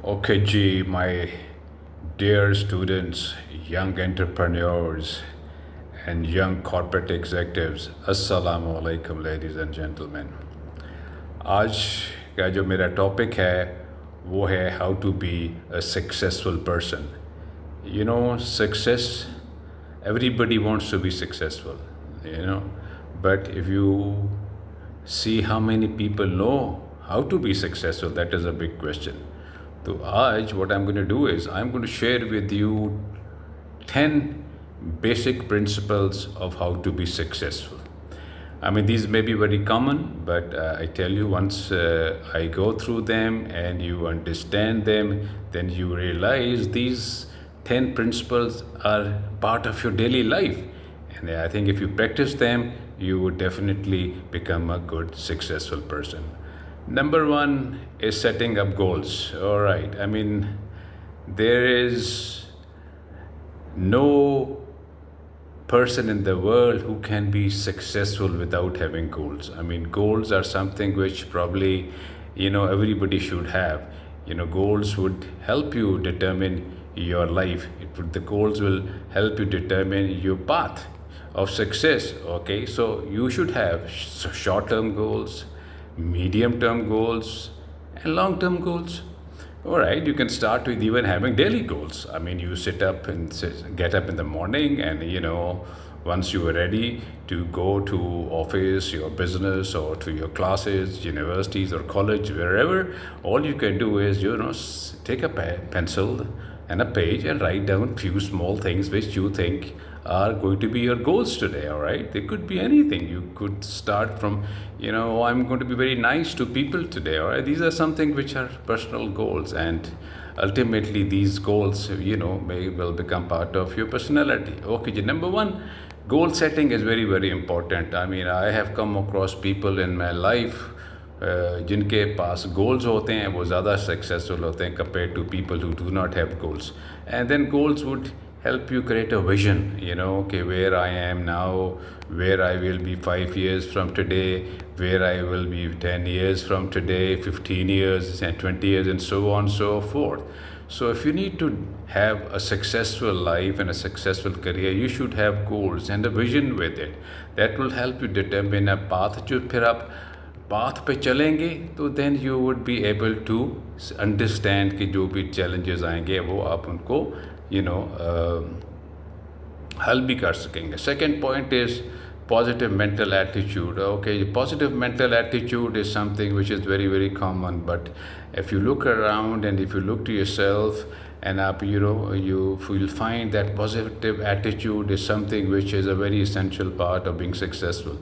Okay, G, my dear students, young entrepreneurs, and young corporate executives, Assalamu alaikum, ladies and gentlemen. आज का जो मेरा topic है वो है how to be a successful person. You know, success, everybody wants to be successful, you know, but if you see how many people know how to be successful, that is a big question. So आज what I'm going to do is I'm going to share with you 10 basic principles of how to be successful. I mean, these may be very common, but I tell you, once I go through them and you understand them, then you realize these 10 principles are part of your daily life. And I think if you practice them, you would definitely become a good, successful person. Number one is setting up goals. All right. I mean, there is no person in the world who can be successful without having goals. I mean, goals are something which probably, everybody should have. Goals would help you determine your life. The goals will help you determine your path of success. Okay, so you should have short-term goals, medium-term goals, and long-term goals. All right, you can start with even having daily goals. I mean, you get up in the morning, and once you are ready to go to office, your business, or to your classes, universities, or college, wherever, all you can do is take a pencil and a page and write down few small things which you think are going to be your goals today. All right, they could be anything. You could start from I'm going to be very nice to people today. All right, these are something which are personal goals, and ultimately these goals may will become part of your personality. Okay, number one, goal setting is very, very important. I mean, I have come across people in my life जिनके पास goals होते हैं वो ज़्यादा successful होते हैं compare to people who do not have goals. And then goals would help you create a vision, okay, where I am now, where I will be 5 years from today, where I will be 10 years from today, 15 years and 20 years, and so on and so forth. So if you need to have a successful life and a successful career, you should have goals and a vision with it. That will help you determine a path. जो फिर आप path पे चलेंगे तो then you would be able to understand कि जो भी challenges आएंगे वो आप उनको हल भी कर सकेंगे. Second point is positive mental attitude. Okay, positive mental attitude is something which is very, very common, but if you look around and if you look to yourself and up, you will find that positive attitude is something which is a very essential part of being successful.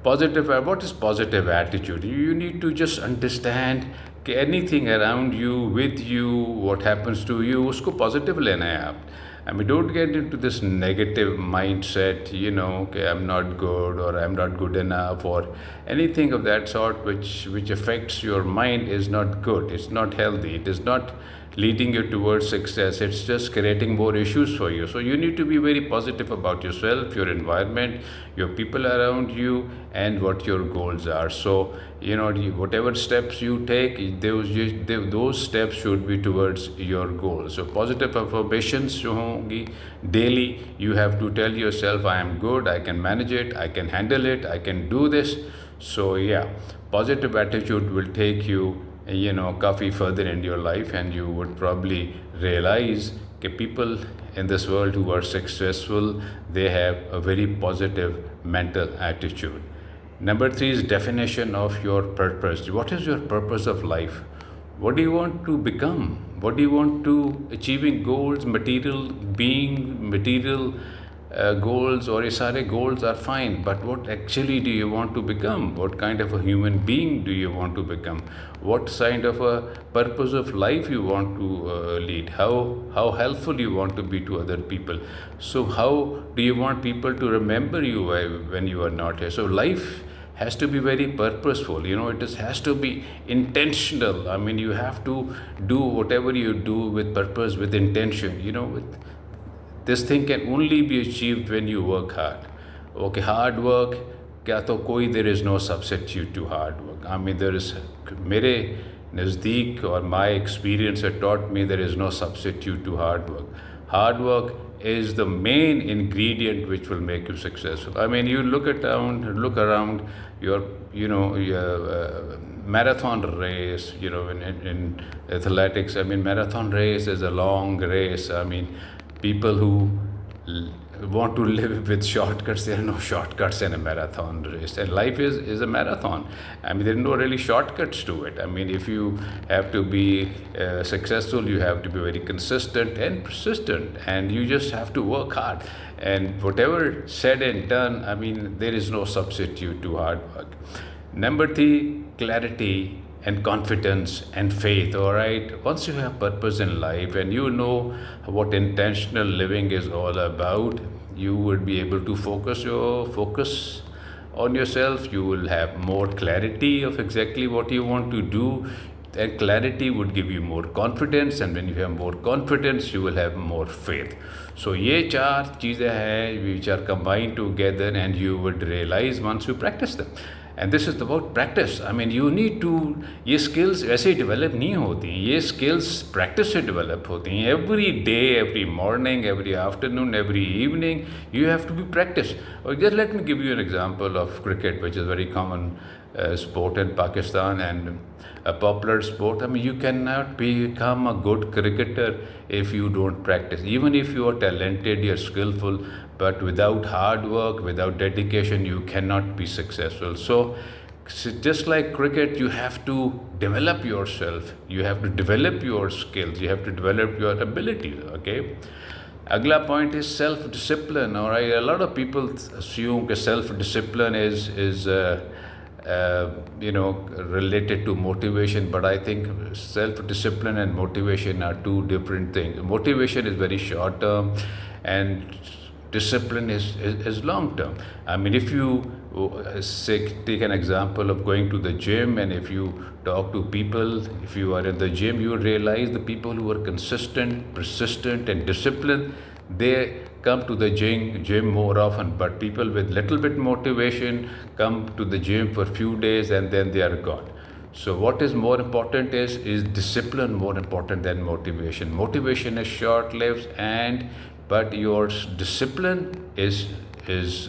What is positive attitude? You need to just understand कि anything around you, with you, what happens to you, उसको positive लेना है आप. I mean, don't get into this negative mindset, okay, I'm not good or I'm not good enough or anything of that sort which affects your mind is not good. It's not healthy. It is not leading you towards success. It's just creating more issues for you. So you need to be very positive about yourself, your environment, your people around you, and what your goals are. So, whatever steps you take, those steps should be towards your goals. So positive affirmations जो होंगी daily, you have to tell yourself, I am good, I can manage it, I can handle it, I can do this. So yeah, positive attitude will take you काफ़ी further in your life, and you would probably realize that people in this world who are successful, they have a very positive mental attitude. Number 3 is definition of your purpose. What is your purpose of life? What do you want to become? What do you want to achieving goals, material goals, or सारे goals are fine, but what actually do you want to become? What kind of a human being do you want to become? What kind of a purpose of life you want to lead? How helpful you want to be to other people? So how do you want people to remember you when you are not here? So life has to be very purposeful. Has to be intentional. I mean, you have to do whatever you do with purpose, with intention. This thing can only be achieved when you work hard. Okay, hard work, क्या तो कोई there is no substitute to hard work. I mean, there is मेरे Nazdeek or my experience had taught me there is no substitute to hard work. Hard work is the main ingredient which will make you successful. I mean, you look around your, your marathon race, in athletics. I mean, marathon race is a long race. I mean, people who want to live with shortcuts, there are no shortcuts in a marathon race, and life is a marathon. I mean, there are no really shortcuts to it. I mean, if you have to be successful, you have to be very consistent and persistent, and you just have to work hard. And whatever said and done, I mean, there is no substitute to hard work. Number three, clarity and confidence and faith. All right, once you have purpose in life and you know what intentional living is all about, you would be able to focus on yourself. You will have more clarity of exactly what you want to do, and clarity would give you more confidence, and when you have more confidence you will have more faith. So ये चार चीज़ें हैं which are combined together, and you would realize once you practice them. And this is about practice. I mean, you need to, ये skills ऐसे develop नहीं होती, ये skills practice से develop होती हैं. Every day, every morning, every afternoon, every evening, you have to be practiced. Or just let me give you an example of cricket, which is very common sport in Pakistan and a popular sport. I mean, you cannot become a good cricketer if you don't practice. Even if you are talented, you're skillful, but without hard work, without dedication, you cannot be successful. So just like cricket, you have to develop yourself, you have to develop your skills, you have to develop your abilities. Okay. Agla point is self-discipline. All right, a lot of people assume that self-discipline is related to motivation, but I think self-discipline and motivation are two different things. Motivation is very short term, and discipline is long term. I mean, if you take an example of going to the gym, and if you talk to people, if you are in the gym, you realize the people who are consistent, persistent, and disciplined, they come to the gym more often. But people with little bit motivation come to the gym for a few days and then they are gone. So what is more important is discipline more important than motivation. Motivation is short-lived, but your discipline is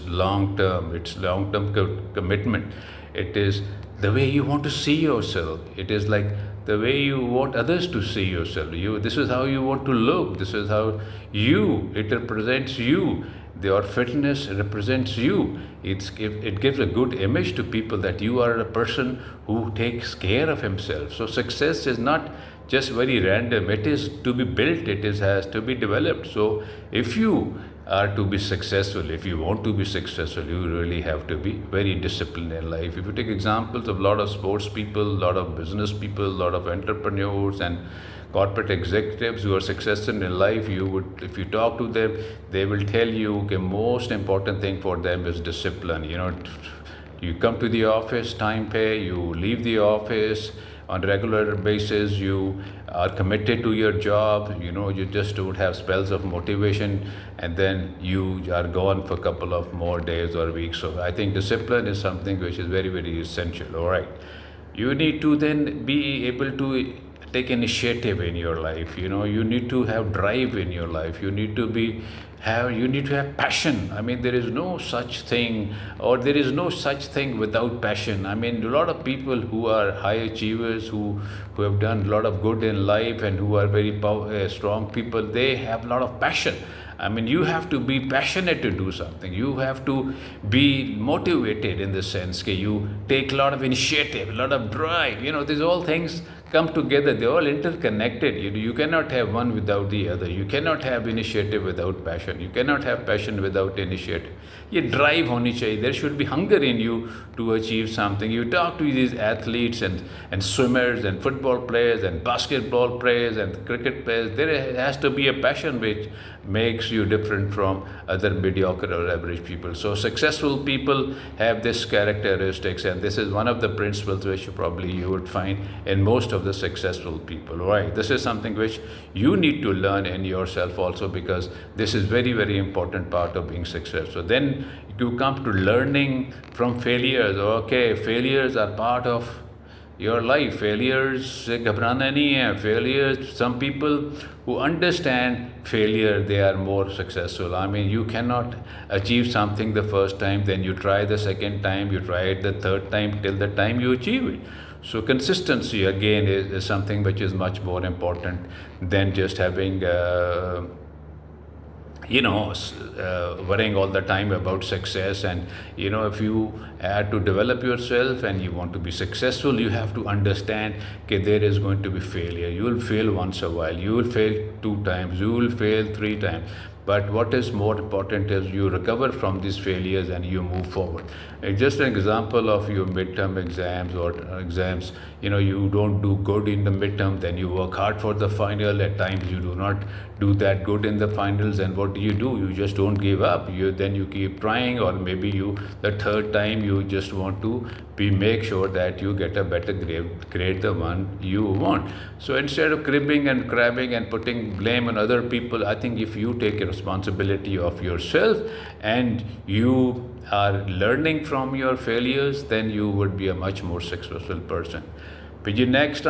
long term. It's long term commitment. It is the way you want to see yourself. It is like the way you want others to see yourself. This is how you want to look. This is how it represents you. Your fitness represents you. It gives a good image to people that you are a person who takes care of himself. So success is not just very random. It is to be built. Has to be developed. So if you are to be successful, if you want to be successful, you really have to be very disciplined in life. If you take examples of a lot of sports people, a lot of business people, a lot of entrepreneurs and corporate executives who are successful in life, if you talk to them, they will tell you the most important thing for them is discipline. You come to the office, time pay, you leave the office on a regular basis, you are committed to your job, you just don't have spells of motivation, and then you are gone for a couple of more days or weeks. So I think discipline is something which is very, very essential. All right. You need to then be able to take initiative in your life. You need to have drive in your life. You need to have passion. I mean, there is no such thing without passion. I mean, a lot of people who are high achievers, who have done a lot of good in life and who are very strong people, they have a lot of passion. I mean, you have to be passionate to do something. You have to be motivated in the sense that you take a lot of initiative, a lot of drive. These all things come together. They're all interconnected. You cannot have one without the other. You cannot have initiative without passion. You cannot have passion without initiative. ये drive होनी चाहिए. There should be hunger in you to achieve something. You talk to these athletes and swimmers and football players and basketball players and cricket players. There has to be a passion which makes you different from other mediocre or average people. So successful people have this characteristics, and this is one of the principles which probably you would find in most of the successful people. Right? This is something which you need to learn in yourself also, because this is very, very important part of being successful. Then you come to learning from failures. Okay, failures are part of your life. Failures से घबराना नहीं है. Failures, some people who understand failure, they are more successful. I mean, you cannot achieve something the first time, then you try the second time, you try it the third time, till the time you achieve it. So consistency again is something which is much more important than just having worrying all the time about success. And if you have to develop yourself and you want to be successful, you have to understand that there is going to be failure. You will fail once a while, you will fail 2 times, you will fail 3 times, but what is more important is you recover from these failures and you move forward. Just an example of your midterm exams or exams, you don't do good in the midterm, then you work hard for the final. At times you do not do that good in the finals, and what do? You just don't give up. Then you keep trying, or maybe the third time you just want to make sure that you get a better grade the one you want. So instead of cribbing and crabbing and putting blame on other people, I think if you take a responsibility of yourself and you are learning from your failures, then you would be a much more successful person. फिर जी next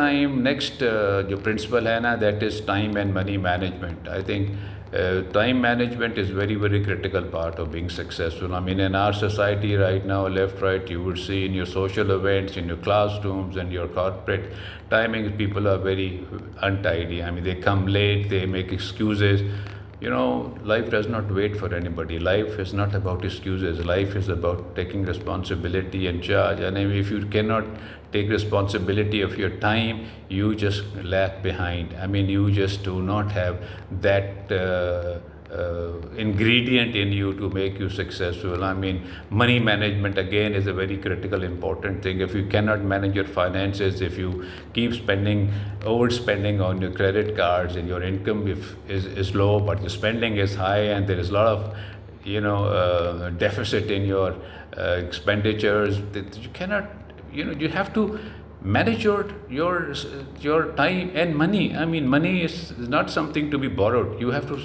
जो principle है ना, that is time and money management. I think time management is very, very critical part of being successful. I mean, in our society right now, left, right, you would see in your social events, in your classrooms and your corporate timings, people are very untidy. I mean, they come late, they make excuses. Life does not wait for anybody. Life is not about excuses. Life is about taking responsibility and charge. And if you cannot take responsibility of your time, you just lag behind. I mean, you just do not have that ingredient in you to make you successful. I mean, money management again is a very critical, important thing. If you cannot manage your finances, if you keep overspending on your credit cards, and your income is low but your spending is high, and there is a lot of deficit in your expenditures, that you cannot, you have to manage your time and money. I mean, money is not something to be borrowed. You have to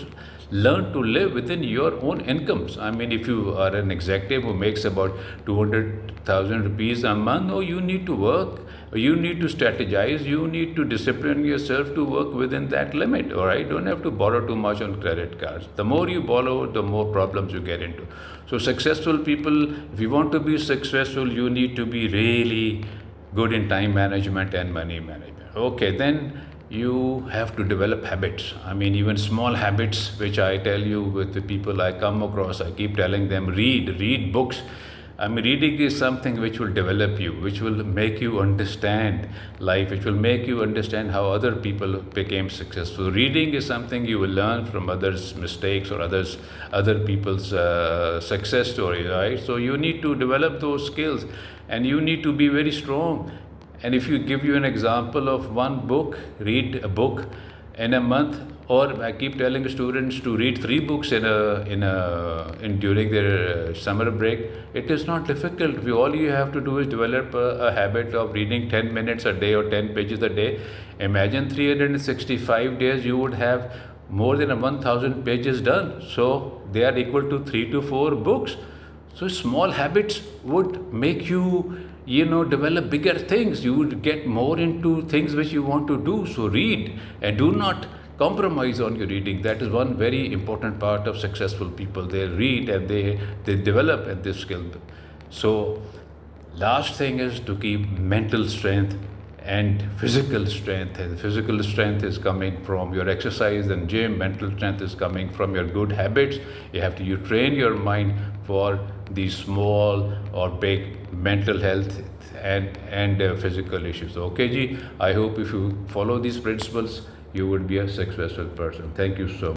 learn to live within your own incomes. I mean, if you are an executive who makes about 200,000 rupees a month, you need to work, you need to strategize, you need to discipline yourself to work within that limit. All right, don't have to borrow too much on credit cards. The more you borrow, the more problems you get into. So successful people, if you want to be successful, you need to be really good in time management and money management. Okay, then you have to develop habits. I mean, even small habits, which I tell you with the people I come across, I keep telling them, read books. I mean, reading is something which will develop you, which will make you understand life, which will make you understand how other people became successful. Reading is something you will learn from others' mistakes or other people's success stories, right? So you need to develop those skills, and you need to be very strong. And if you give you an example of one book, read a book in a month, or I keep telling students to read 3 books during their summer break. It is not difficult. All you have to do is develop a habit of reading 10 minutes a day or 10 pages a day. Imagine 365 days, you would have more than 1,000 pages done. So they are equal to 3 to 4 books. So small habits would make you, develop bigger things. You would get more into things which you want to do. So read, and do not compromise on your reading. That is one very important part of successful people. They read and they develop at this skill. So last thing is to keep mental strength and physical strength. And physical strength is coming from your exercise and gym. Mental strength is coming from your good habits. You train your mind for these small or big mental health and physical issues. Okay, ji. I hope if you follow these principles, you would be a successful person. Thank you so much.